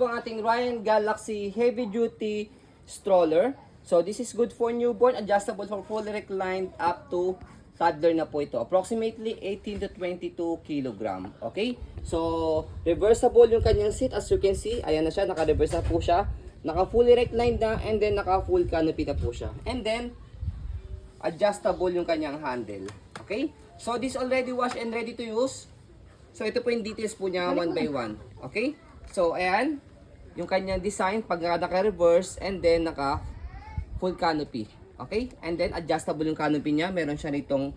po ang ating Ryan Galaxy Heavy Duty Stroller. So this is good for newborn, adjustable for fully reclined up to toddler na po ito. Approximately 18 to 22 kilogram. Okay? So reversible yung kanyang seat as you can see. Ayan na siya, naka-reverse na po siya. Naka-fully reclined na and then naka-full canopy na po siya. And then adjustable yung kanyang handle. Okay? So this already washed and ready to use. So ito po yung details po niya one by one. Okay? So ayan, yung kanyang design pag naka-reverse and then naka full canopy. Okay? And then adjustable yung canopy niya. Meron siya nitong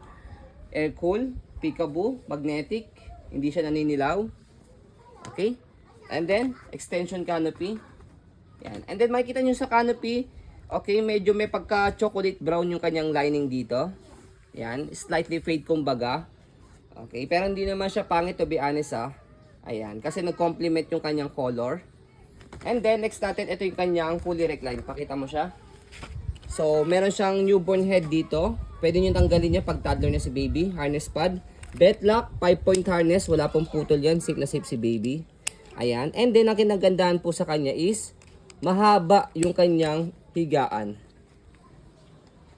air cool, peekaboo, magnetic, hindi siya naninilaw. Okay? And then extension canopy. Yan. And then makikita niyo sa canopy, okay, medyo may pagka chocolate brown yung kanyang lining dito. Yan, slightly fade kumbaga. Okay, pero hindi naman siya pangit to be honest Ayan, kasi nag-complement yung kanyang color. And then, next natin, ito yung kanyang fully reclined. Pakita mo siya. So, meron siyang newborn head dito. Pwede nyo tanggalin niya pag toddler na si baby. Harness pad. Belt lock, 5-point harness. Wala pong putol yan. Safe na safe si baby. Ayan. And then, ang kinagandahan po sa kanya is, mahaba yung kanyang higaan.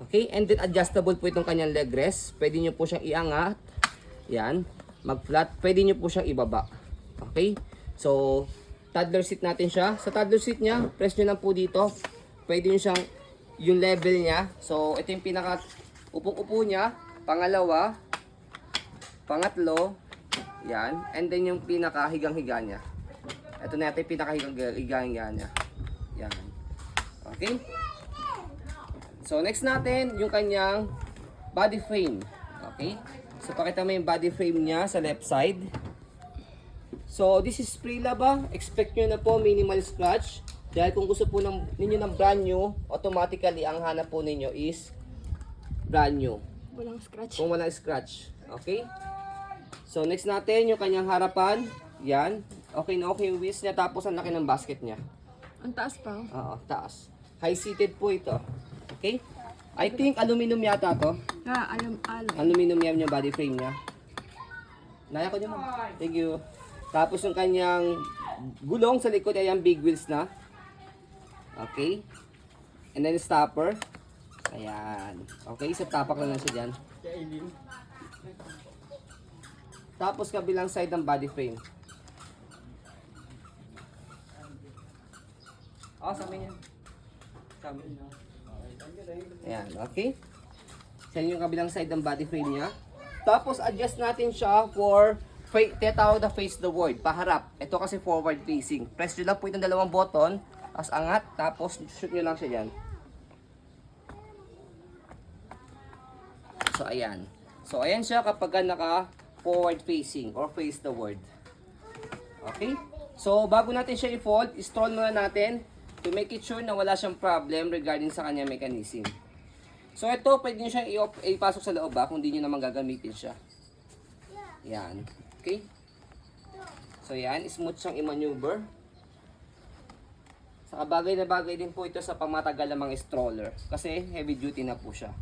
Okay? And then, adjustable po itong kanyang leg rest. Pwede nyo po siyang iangat. Yan. Mag-flat. Pwede nyo po siyang ibaba. Okay? So, toddler seat natin siya. Sa toddler seat niya, press nyo lang po dito. Pwede nyo siyang, yung level niya. So, ito yung pinaka upong-upo niya. Pangalawa. Pangatlo. Yan. And then yung pinaka higang-higa niya. Ito na yung pinaka higang-higa niya. Yan. Okay? So, next natin, yung kanyang body frame. Okay? So, pakita mo yung body frame niya sa left side. So, this is pre-laba. Expect nyo na po minimal scratch. Dahil kung gusto po ninyo ng brand new, automatically ang hanap po ninyo is brand new. Walang scratch. Kung walang scratch. Okay? So, next natin, yung kanyang harapan. Yan. Okay na okay yung wheels niya. Tapos, ang laki ng basket niya. Ang taas pa. Oo, taas. High-seated po ito. Okay? I think aluminum yata to. Alam. Aluminum yan yung body frame niya. Naya ko din mo. Thank you. Tapos yung kanyang gulong sa likod ay yung big wheels na. Okay. And then stopper. Ayan. Okay, so tapak lang siya dyan. Tapos kabilang side ng body frame. Sa amin yan. Sa amin. Ayan, okay. Sa yung kabilang side ng body frame niya. Tapos adjust natin siya for tinatawag na face the world, paharap. Ito kasi forward facing. Press nyo lang po itong dalawang button, as angat, tapos shoot nyo lang siya dyan. So ayan. So ayan siya kapag naka forward facing or face the world. Okay? So bago natin siya i-fold, install muna natin to make it sure na wala siyang problem regarding sa kanya mechanism. So ito, pwede nyo siyang ipasok sa loob kung di nyo naman gagamitin siya. Yan. Okay? So yan, smooth siyang i-maneuver. Saka bagay na bagay din po ito sa pamatagal ng mga stroller. Kasi heavy duty na po siya.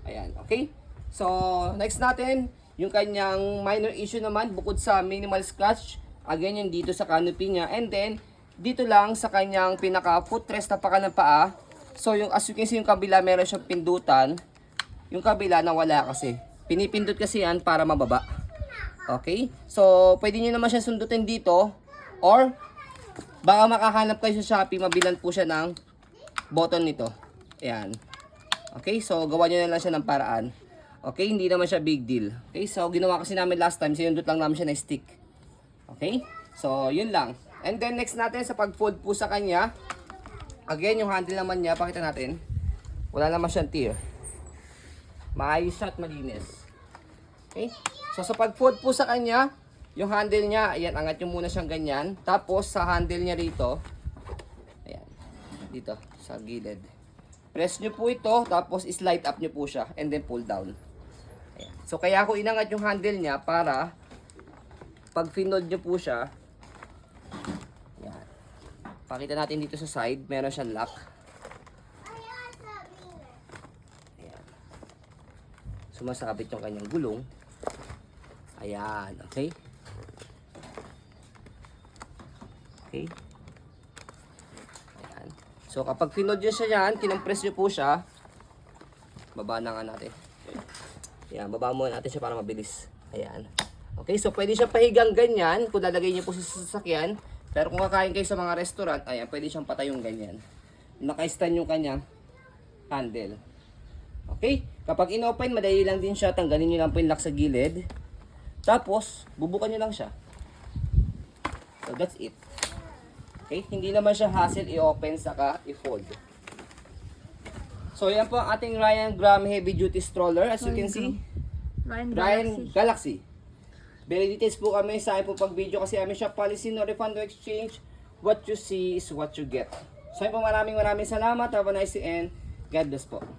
Ayan, okay? So, next natin, yung kanyang minor issue naman, bukod sa minimal scratch, again yung dito sa canopy niya. And then, dito lang sa kanyang pinaka footrest na paka ng paa. So, yung, as you can see, yung kabila meron siyang pindutan. Yung kabila nawala kasi. Pinipindot kasi yan para mababa. Okay? So, pwede nyo naman siya sundutin dito. Or, baka makahanap kayo sa Shopee, mabilan po siya ng button nito. Ayan. Okay? So, gawa nyo na lang siya ng paraan. Okay? Hindi naman siya big deal. Okay? So, ginawa kasi namin last time, sinundot lang namin siya na stick. Okay? So, yun lang. And then, next natin sa pag-fold po sa kanya. Again, yung handle naman niya, pakita natin. Wala naman siyang tear. Maayos siya at malinis. Okay? So, sa pag-fold po sa kanya, yung handle niya, ayan, angat nyo muna siyang ganyan. Tapos, sa handle niya rito, ayan, dito, sa gilid. Press nyo po ito, tapos slide up nyo po siya, and then pull down. Ayan. So, kaya ako inangat yung handle niya para, pag finold nyo po siya, ayan. Pakita natin dito sa side, meron siyang lock. Ayan. Sumasabit yung kanyang gulong. Ayan, okay? Okay? So kapag pinod nyo siya yan, kinompress nyo po siya, baba na nga natin. Ayan, baba muna natin siya para mabilis. Ayan. Okay, so pwede siya pahigang ganyan kung lalagay nyo po sa sasakyan. Pero kung kakain kayo sa mga restaurant, ayan, pwede siyang patayong ganyan. Naka-stand yung kanyang handle. Okay, kapag in-open, madali lang din siya. Tanggalin nyo lang po yung lock sa gilid. Tapos, bubukan nyo lang siya. So that's it. Okay, hindi naman siya hassle i-open saka i-fold. So yan po ang ating Ryan Gram Heavy Duty Stroller. As you can see, Ryan Galaxy. Very details po kami sa po pag video kasi aming shop policy, no refund, no exchange. What you see is what you get. So yun po, maraming salamat. Have a nice day and God bless po.